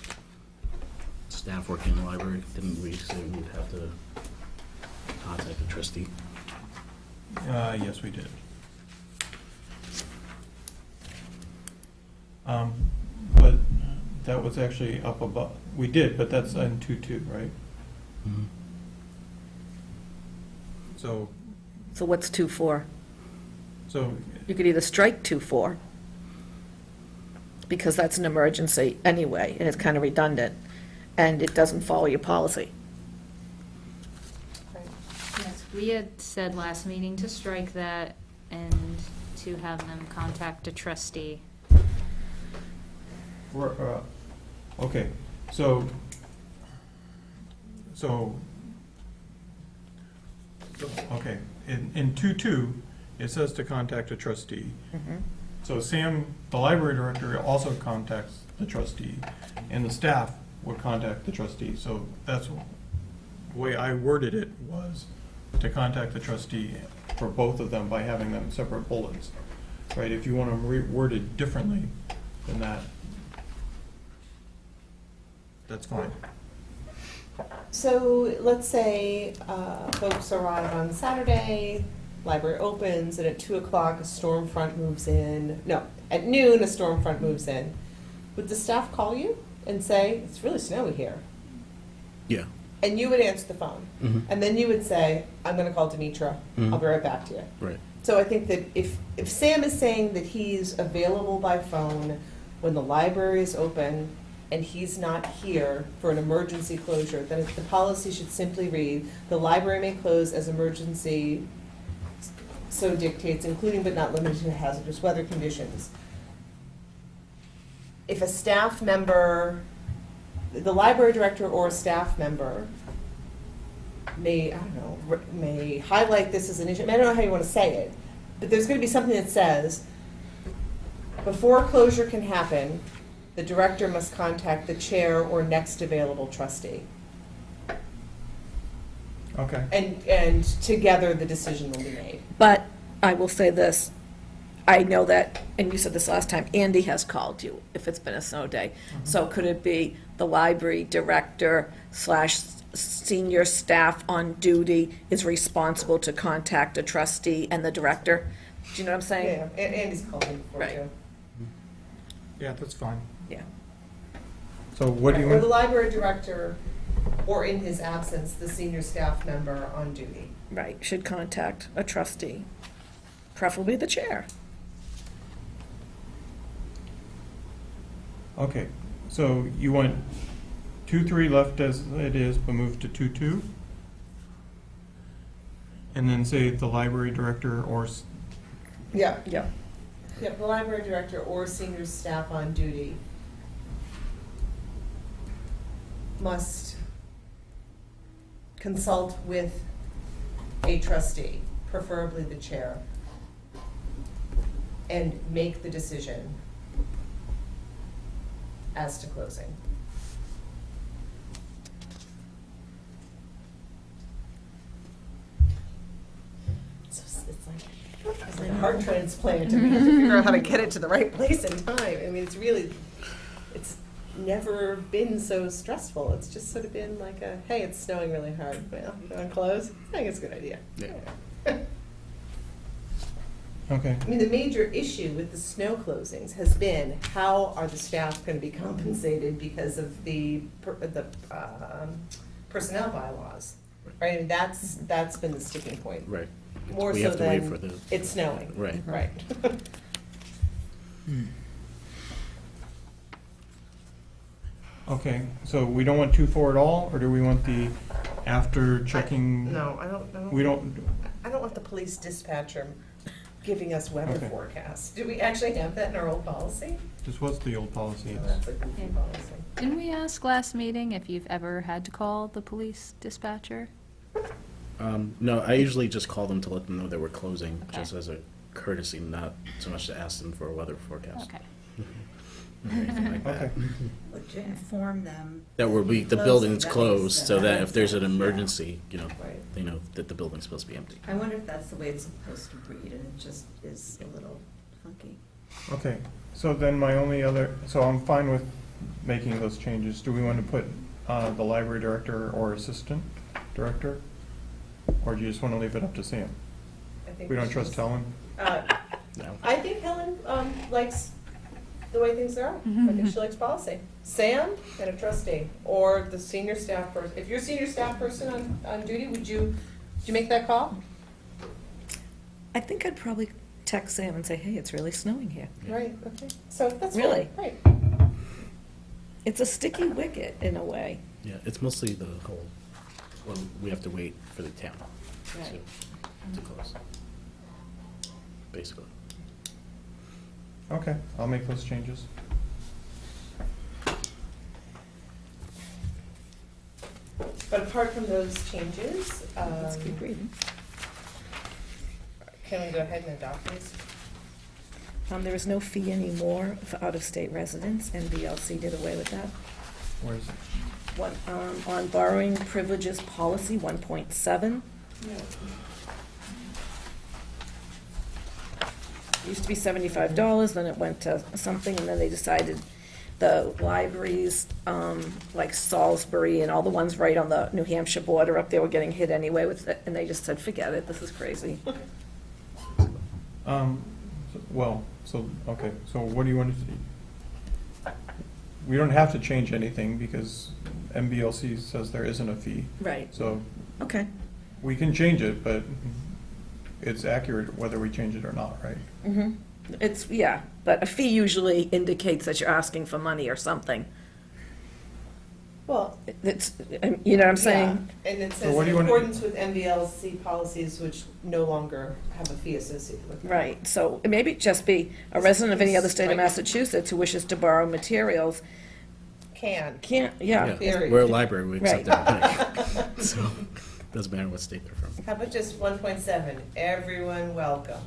Staff working in the library, didn't we say we'd have to contact the trustee? Yes, we did. But that was actually up above, we did, but that's in 2.2, right? So, So what's 2.4? so, You could either strike 2.4, because that's an emergency anyway, and it's kind of redundant, and it doesn't follow your policy. Yes, we had said last meeting to strike that and to have them contact a trustee. we're, okay, so, okay, in 2.2, it says to contact a trustee. So Sam, the library director, also contacts the trustee, and the staff would contact the trustee. So that's, the way I worded it was to contact the trustee for both of them by having them separate bullets, right? If you want to reword it differently than that, that's fine. So let's say folks arrive on Saturday, library opens, and at 2 o'clock a storm front moves in. No, at noon a storm front moves in. Would the staff call you and say, it's really snowy here? Yeah. And you would answer the phone. Mhm. And then you would say, I'm gonna call Demetra, I'll be right back to you. Right. So I think that if Sam is saying that he's available by phone when the library is open and he's not here for an emergency closure, then the policy should simply read, the library may close as emergency so dictates, including but not limited to hazardous weather conditions. If a staff member, the library director or a staff member may, I don't know, may highlight this as an issue, I don't know how you want to say it, but there's going to be something that says, before closure can happen, the director must contact the chair or next available trustee. Okay. And Together, the decision will be made. But I will say this, I know that, and you said this last time, Andy has called you if it's been a snow day. So could it be the library director / senior staff on duty is responsible to contact a trustee and the director? Do you know what I'm saying? Yeah, Andy's called me before Right. too. Yeah, that's fine. Yeah. So what do you Or the want? library director, or in his absence, the senior staff member on duty. Right, should contact a trustee, preferably the chair. Okay, so you want 2-3 left as it is, but move to 2-2? And then say the library director or, Yeah. Yeah. Yep, the library director or senior staff on duty must consult with a trustee, preferably the chair, and make the decision as to closing. It's like a heart transplant, and we have to figure out how to get it to the right place in time. I mean, it's never been so stressful. It's just sort of been like a, hey, it's snowing really hard. Well, you want to close? I think it's a good idea. Yeah. okay, I mean, the major issue with the snow closings has been, how are the staff going to be compensated because of the personnel bylaws? Right, I mean, that's been the sticking point. Right. More We so have to wait than for the, it's snowing. right. Right. okay, so we don't want 2-4 at all, or do we want the after checking? No, I don't. We don't, I don't want the police dispatcher giving us weather Okay. forecasts. Do we actually have that in our old policy? this was the old policy, No, yes. that's a goofy Yeah. policy. Didn't we ask last meeting if you've ever had to call the police dispatcher? No, I usually just call them to let them know that we're closing, Okay. just as a courtesy, not so much to ask them for a weather forecast. Okay. Or anything like that. Okay, Would you inform them? That we're, the Closing, building's that makes closed, sense. so that makes if there's an sense, yeah. emergency, you know, Right. they know that the building's supposed to be empty. I wonder if that's the way it's supposed to read, and it just is a little funky. okay, so then my only other, so I'm fine with making those changes. Do we want to put the library director or assistant director? Or do you just want to leave it up to Sam? I think We don't should trust just- Helen? No. I think Helen likes the way things are. I think she likes policy. Sam and a trustee, or the senior staff person. If you're a senior staff person on duty, would you make that call? I think I'd probably text Sam and say, hey, it's really snowing here. Yeah. Right, okay. So that's fine. Really? Right. It's a sticky wicket in a way. Yeah, it's mostly the whole, well, we have to wait for the town Right. to close. Basically. Okay, I'll make those changes. But apart from those changes, Let's keep reading. can we go ahead and adopt these? There is no fee anymore for out-of-state residents, and VLC did away with that. Where is it? One, on borrowing privileges policy 1.7. It used to be $75, then it went to something, and then they decided the libraries, like Salisbury and all the ones right on the New Hampshire border up there were getting hit anyway with it, and they just said, forget it, this is crazy. Well, so, okay, so what do you want to see? We don't have to change anything because MBLC says there isn't a fee. Right. So Okay. we can change it, but it's accurate whether we change it or not, right? Mm-hmm. It's, yeah, but a fee usually indicates that you're asking for money or something. Well, It's, you know what I'm saying? yeah, and it So says what do you in wanna do? accordance with MBLC policies which no longer have a fee associated with them. Right, so maybe just be a resident of any other state of Right. Massachusetts who wishes to borrow materials Can. can't, yeah. Period. We're a library, we accept Right. everybody. So, doesn't matter what state they're from. How about just 1.7, everyone welcome?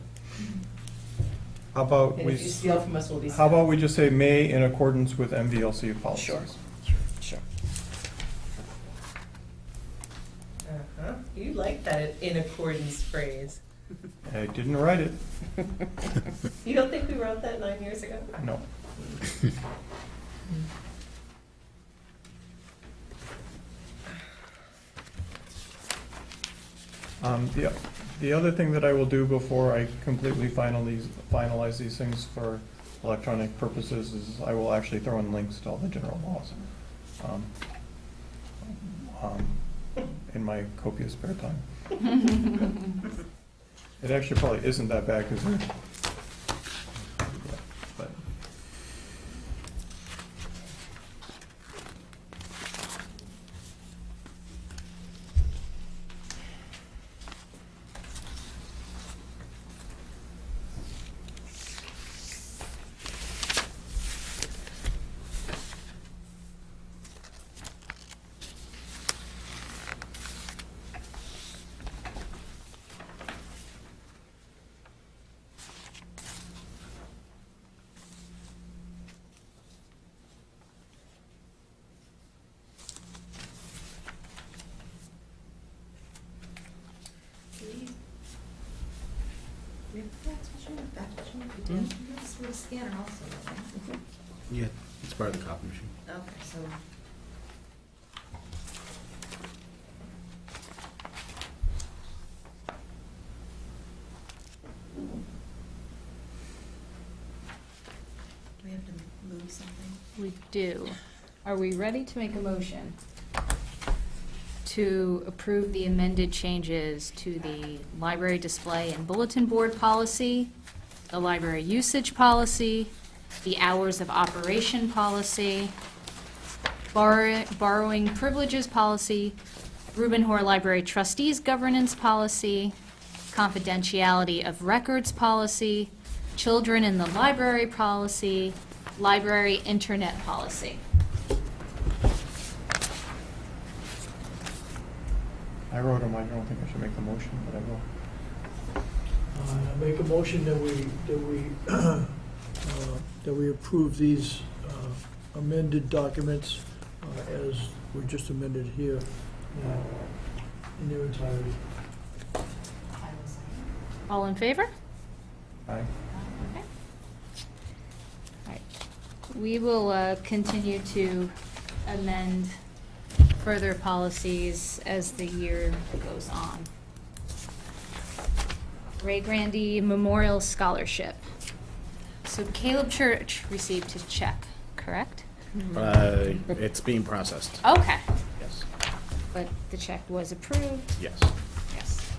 How about And we, if you steal from us, we'll be. how about we just say may in accordance with MBLC policies? Sure. Sure. Uh-huh. You like that in accordance phrase. I didn't write it, You don't think we wrote that 9 years ago? no. The other thing that I will do before I completely finalize these things for electronic purposes is I will actually throw in links to all the general laws. In my copious spare time. It actually probably isn't that bad because but With a scanner also, right? Yeah, it's part of the copy machine. Okay, so. Do we have to move something? We do. Are we ready to make a motion to approve the amended changes to the library display and bulletin board policy, the library usage policy, the hours of operation policy, borrowing privileges policy, Reuben Hoare Library Trustees governance policy, confidentiality of records policy, children in the library policy, library internet policy. I wrote them, I don't think I should make the motion, but I will. I make a motion that we approve these amended documents as were just amended here in their entirety. All in favor? Aye. Okay. All right. We will continue to amend further policies as the year goes on. Ray Grandy Memorial Scholarship. So Caleb Church received his check, correct? It's being processed, Okay, yes, but the check was approved. yes. Yes.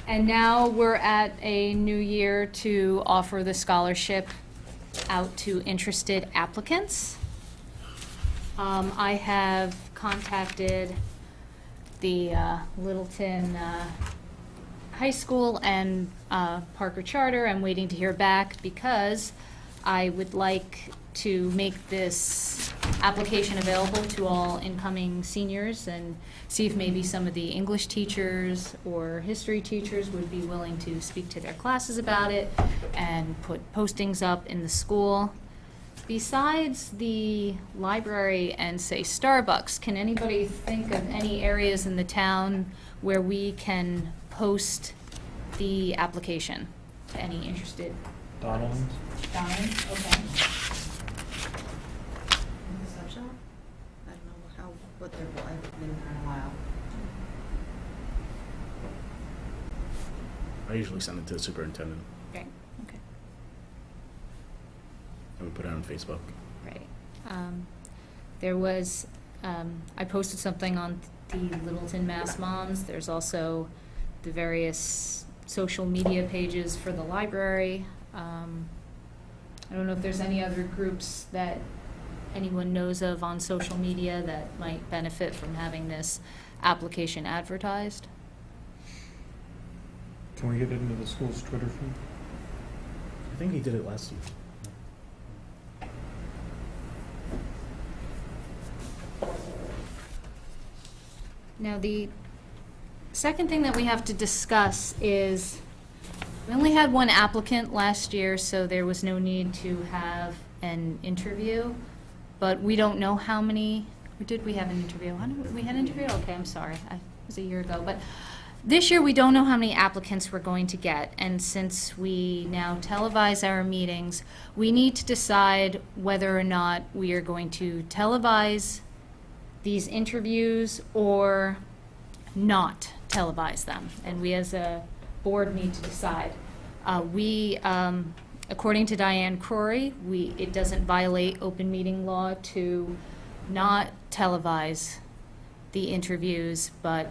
And now we're at a new year to offer the scholarship out to interested applicants. I have contacted the Littleton High School and Parker Charter. I'm waiting to hear back because I would like to make this application available to all incoming seniors and see if maybe some of the English teachers or history teachers would be willing to speak to their classes about it and put postings up in the school. Besides the library and, say, Starbucks, can anybody think of any areas in the town where we can post the application to any interested? Donald's? Donald? Okay. I've been there in a while. I usually send it to the superintendent, Right, okay, and we put it on Facebook. right. There was, I posted something on the Littleton Mass Moms. There's also the various social media pages for the library. I don't know if there's any other groups that anyone knows of on social media that might benefit from having this application advertised. Can we get it into the school's Twitter feed? I think he did it last week. Now, the second thing that we have to discuss is, we only had one applicant last year, so there was no need to have an interview. But we don't know how many, or did we have an interview? We had an interview? Okay, I'm sorry. It was a year ago. But this year, we don't know how many applicants we're going to get. And since we now televise our meetings, we need to decide whether or not we are going to televise these interviews or not televise them. And we as a board need to decide. According to Diane Crory, it doesn't violate open meeting law to not televise the interviews, but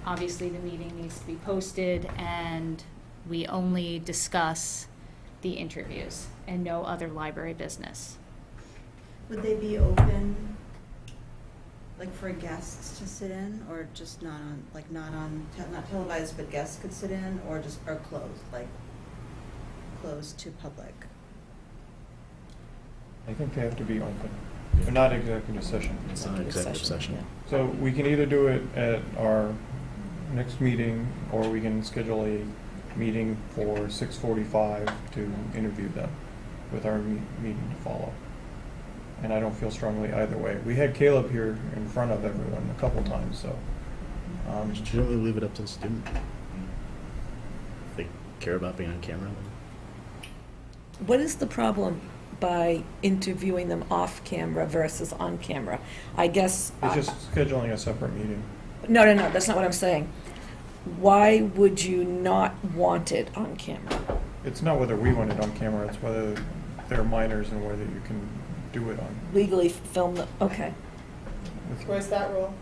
obviously the meeting needs to be posted and we only discuss the interviews and no other library business. Would they be open, like for guests to sit in, or just not on, like not televised, but guests could sit in, or closed, like closed to public? I think they have to be open. They're not executive session. It's not an executive session. So we can either do it at our next meeting, or we can schedule a meeting for 6:45 to interview them with our meeting to follow. And I don't feel strongly either way. We had Caleb here in front of everyone a couple times, so. Shouldn't we leave it up to the student? If they care about being on camera, then What is the problem by interviewing them off camera versus on camera? I guess. It's just scheduling a separate meeting. No, that's not what I'm saying. Why would you not want it on camera? It's not whether we want it on camera, it's whether they're minors and whether you can do it on. Legally film them, okay. Where's that rule?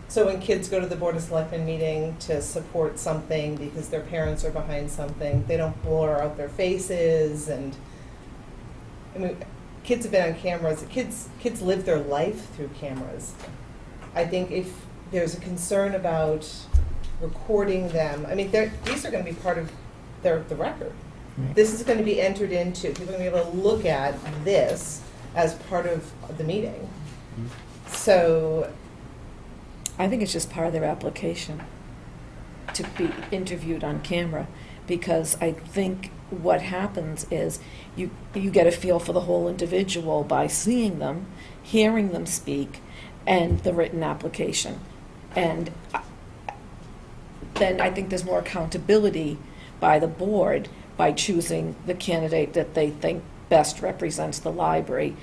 So when kids go to the Board of Selectmen meeting to support something because their parents are behind something, they don't blur out their faces and, I mean, kids have been on cameras, kids live their life through cameras. I think if there's a concern about recording them, I mean, these are gonna be part of the record. This is gonna be entered into, people are gonna be able to look at this as part of the meeting. So, I think it's just part of their application to be interviewed on camera, because I think what happens is you get a feel for the whole individual by seeing them, hearing them speak, and the written application. And then I think there's more accountability by the board by choosing the candidate that they think best represents the library,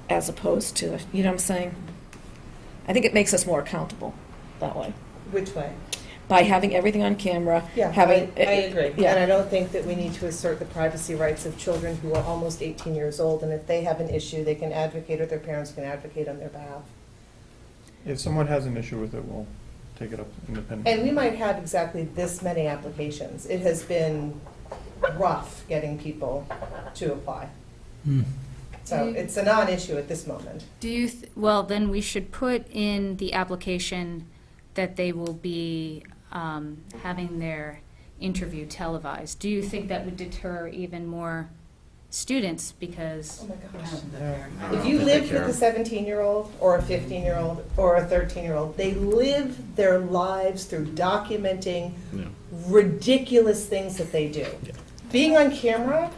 as opposed to, you know what I'm saying? I think it makes us more accountable that way, which way? by having everything on camera. Yeah, having I agree. Yeah. And I don't think that we need to assert the privacy rights of children who are almost 18 years old, and if they have an issue, they can advocate, or their parents can advocate on their behalf. If someone has an issue with it, we'll take it up independently. And we might have exactly this many applications. It has been rough getting people to apply. So it's a non-issue at this moment. Do you, well, then we should put in the application that they will be having their interview televised. Do you think that would deter even more students? Because, Oh my gosh. I If don't you think they lived with care. a 17-year-old or a 15-year-old or a 13-year-old, they live their lives through documenting Yeah. ridiculous things that they do. Yeah. Being on camera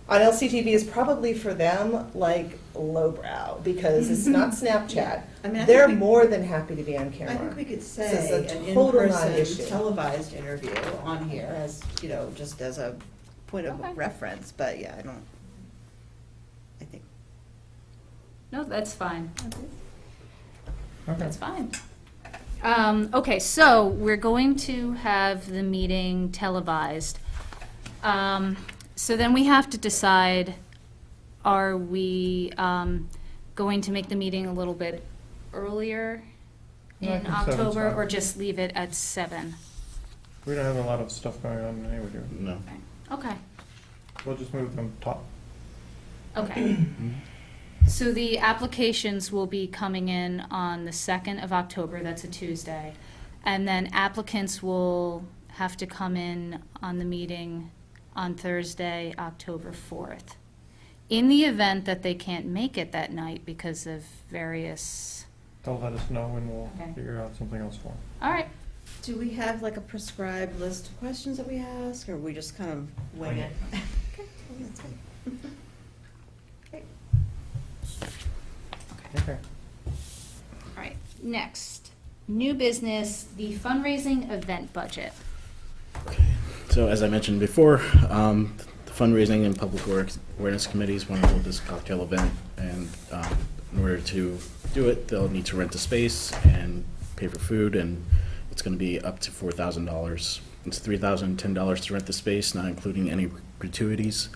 on LCTV is probably for them like lowbrow, because it's not Snapchat. I mean, I They're think we- more than happy to be on camera. I think we could This is say a an total in-person non-issue. televised interview on here as, you know, just as a point of Okay. reference, but yeah, I think No, that's fine. Okay. That's fine. Okay, so we're going to have the meeting televised. So then we have to decide, are we going to make the meeting a little bit earlier No, I in think 7's October, fine. or just leave it at 7? We don't have a lot of stuff going on anyway, do we? No. Okay, We'll just move them top. okay. So the applications will be coming in on the 2nd of October, that's a Tuesday. And then applicants will have to come in on the meeting on Thursday, October 4th. In the event that they can't make it that night because of various, They'll let us know and we'll Okay. figure out something else for them. all right, Do we have like a prescribed list of questions that we ask, or we just kind of wing it? Okay, well, that's good. Okay. all right. Next, new business, the fundraising event budget. So as I mentioned before, the fundraising and public works awareness committees want to hold this cocktail event, and in order to do it, they'll need to rent a space and pay for food, and it's going to be up to $4,000. It's $3,010 to rent the space, not including any gratuities,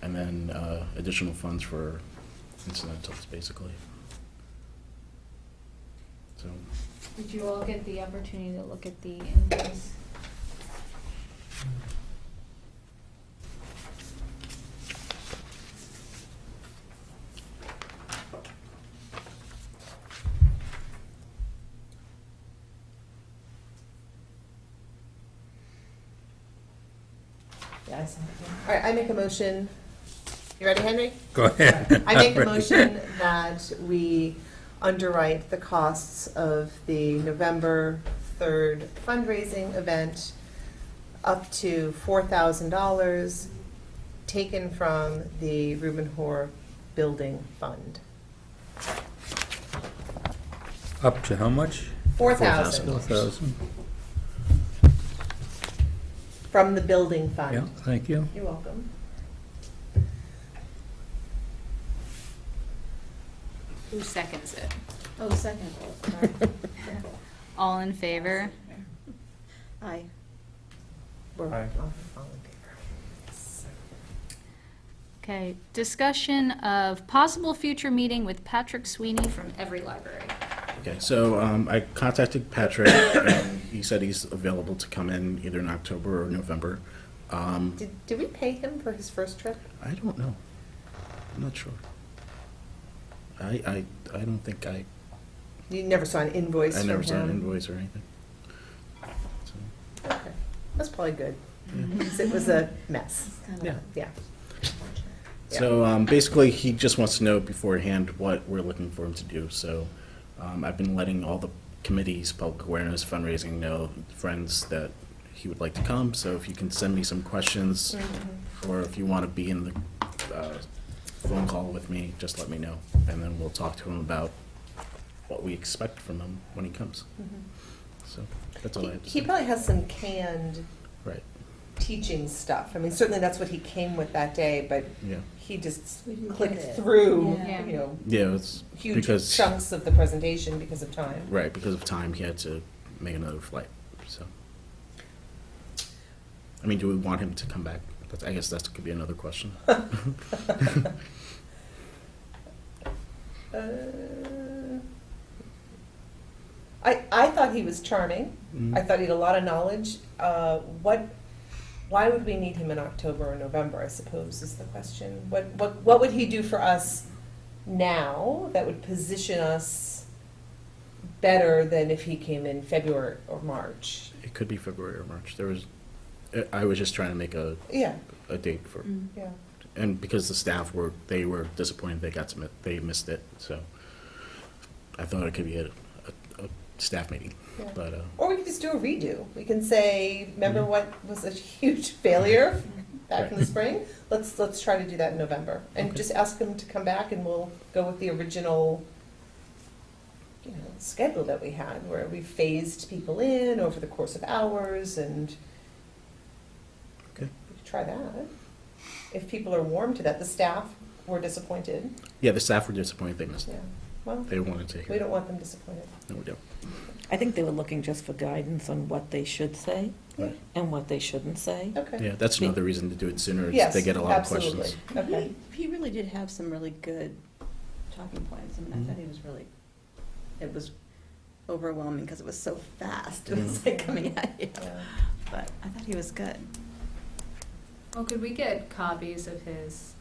and then additional funds for incidentals, basically. So, Did you all get the opportunity to look at the invoice? Yeah, I saw it. All right, I make a motion. You ready, Henry? Go ahead. I make a motion that we underwrite the costs of the November 3rd fundraising event up to $4,000 taken from the Reuben Hoare Building Fund. Up to how much? 4,000 4,000. from the building fund. Yeah, thank you. You're welcome. Who seconds it? Oh, second, sorry. All in favor? Aye. We're Aye. all in favor. Okay, discussion of possible future meeting with Patrick Sweeney from Every Library. okay, so I contacted Patrick, and he said he's available to come in either in October or November. Did we pay him for his first trip? I don't know. I'm not sure. I don't think You never saw an invoice I from him? never saw an invoice or anything. So, Okay, that's probably good, because it was a mess. Yeah. Yeah. So basically, he just wants to know beforehand what we're looking for him to do. So I've been letting all the committees, public awareness, fundraising know, friends, that he would like to come. So if you can send me some questions, or if you want to be in the phone call with me, just let me know, and then we'll talk to him about what we expect from him when he comes. So that's all I have to He say. probably has some canned Right, teaching stuff. I mean, certainly that's what he came with that day, but yeah. he just We didn't get clicked it. through, Yeah. you know, Yeah, it's huge because, chunks of the presentation because of time. right, because of time, he had to make another flight, so. I mean, do we want him to come back? I guess that could be another question. I thought he was charming. Mhm. I thought he had a lot of knowledge. Why would we need him in October or November, I suppose, is the question. What would he do for us now that would position us better than if he came in February or March? It could be February or March. I was just trying to make a Yeah, date for, yeah. and because the staff they were disappointed they missed it, so I thought it could be a staff meeting, Yeah. but, Or we could just do a redo. We can say, remember what was a huge failure back in the spring? Let's try to do that in November. And Okay. just ask him to come back and we'll go with the original, schedule that we had, where we phased people in over the course of hours, and Okay. we could try that. If people are warm to that, the staff were disappointed. Yeah, the staff were disappointed they missed Yeah, it. well, They wanted to we hear. don't want them disappointed. No, we don't. I think they were looking just for guidance on what they should say Right. and what they shouldn't say. Okay. Yeah, that's another reason to do it sooner, is Yes, they get a lot of absolutely. questions. Okay. He really did have some really good talking points. I mean, I thought he was really, it was overwhelming because it was so fast. It was like coming at you. Yeah. But I thought he was good. Well, could we get copies of his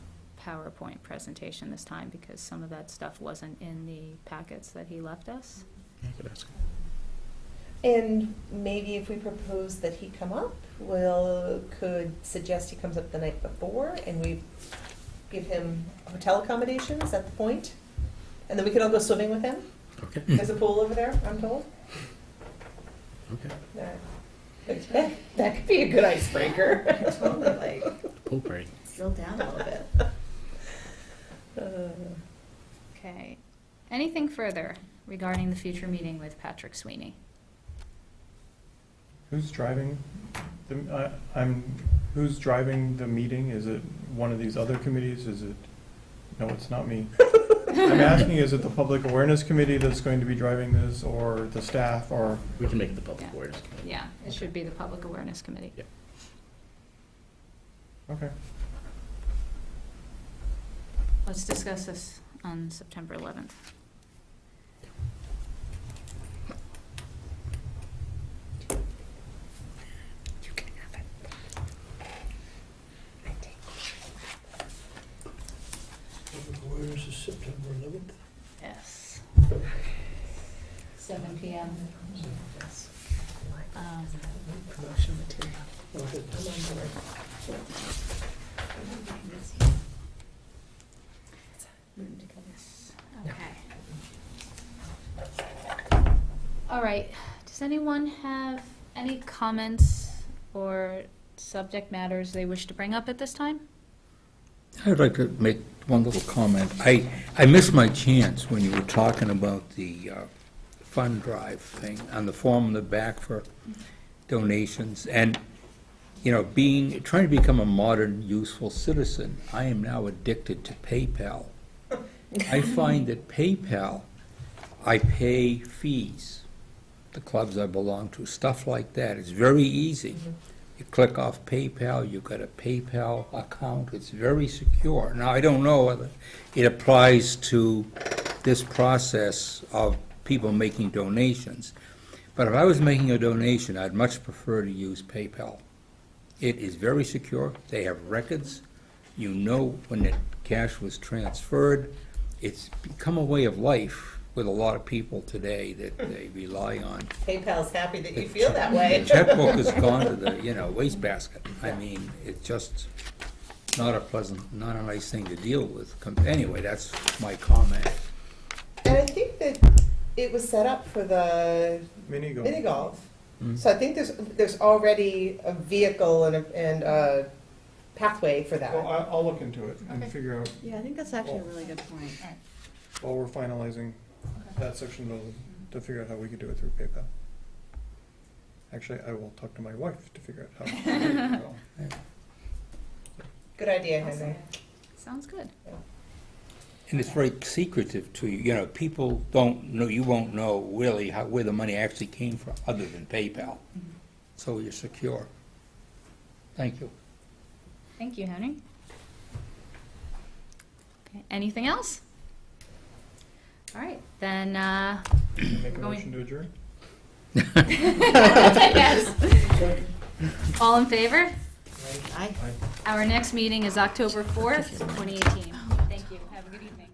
PowerPoint presentation this time, because some of that stuff wasn't in the packets that he left us? I could ask. And maybe if we propose that he come up, could suggest he comes up the night before and we give him hotel accommodations at the point? And then we can all go swimming with him? Okay, There's a pool over there, I'm told. okay. That could be a good icebreaker. Totally, like, Pool party. drill down a little bit. Okay. Anything further regarding the future meeting with Patrick Sweeney? Who's driving who's driving the meeting? Is it one of these other committees? Is it, no, it's not me. I'm asking, is it the Public Awareness Committee that's going to be driving this, or the staff, or? We can make it the public Yeah. awareness committee. Yeah, it should be the Public Awareness Committee. Yep. Okay. Let's discuss this on September 11th. Public awareness is September 11th. Yes. 7 PM. Promotional material. Okay. All right, does anyone have any comments or subject matters they wish to bring up at this time? I'd like to make one little comment. I missed my chance when you were talking about the fund drive thing on the form in the back for donations. And, you know, trying to become a modern, useful citizen, I am now addicted to PayPal. I find that PayPal, I pay fees, the clubs I belong to, stuff like that. It's very easy. You click off PayPal, you've got a PayPal account, it's very secure. Now, I don't know whether it applies to this process of people making donations, but if I was making a donation, I'd much prefer to use PayPal. It is very secure, they have records, you know when the cash was transferred. It's become a way of life with a lot of people today that they rely on. PayPal's happy that you feel that way. The checkbook has gone to the, wastebasket. I mean, it's just not a nice thing to deal with. Anyway, that's my comment. And I think that it was set up for the Mini golf. mini golf. Mm. So I think there's already a vehicle and a pathway for that. Well, I'll look into it and Okay. figure out, Yeah, I think that's actually a really good point. while we're finalizing that section, to figure out how we could do it through PayPal. Actually, I will talk to my wife to figure out how. Good idea, Henry. Sounds good. And it's very secretive to you. People don't know, you won't know really where the money actually came from, other than PayPal. So you're secure. Thank you. Thank you, Henry. Okay, anything else? All right, then, Make a Going- motion to adjourn? yes. All in favor? Aye. Our next meeting is October 4th, 2018. Thank you. Have a good evening.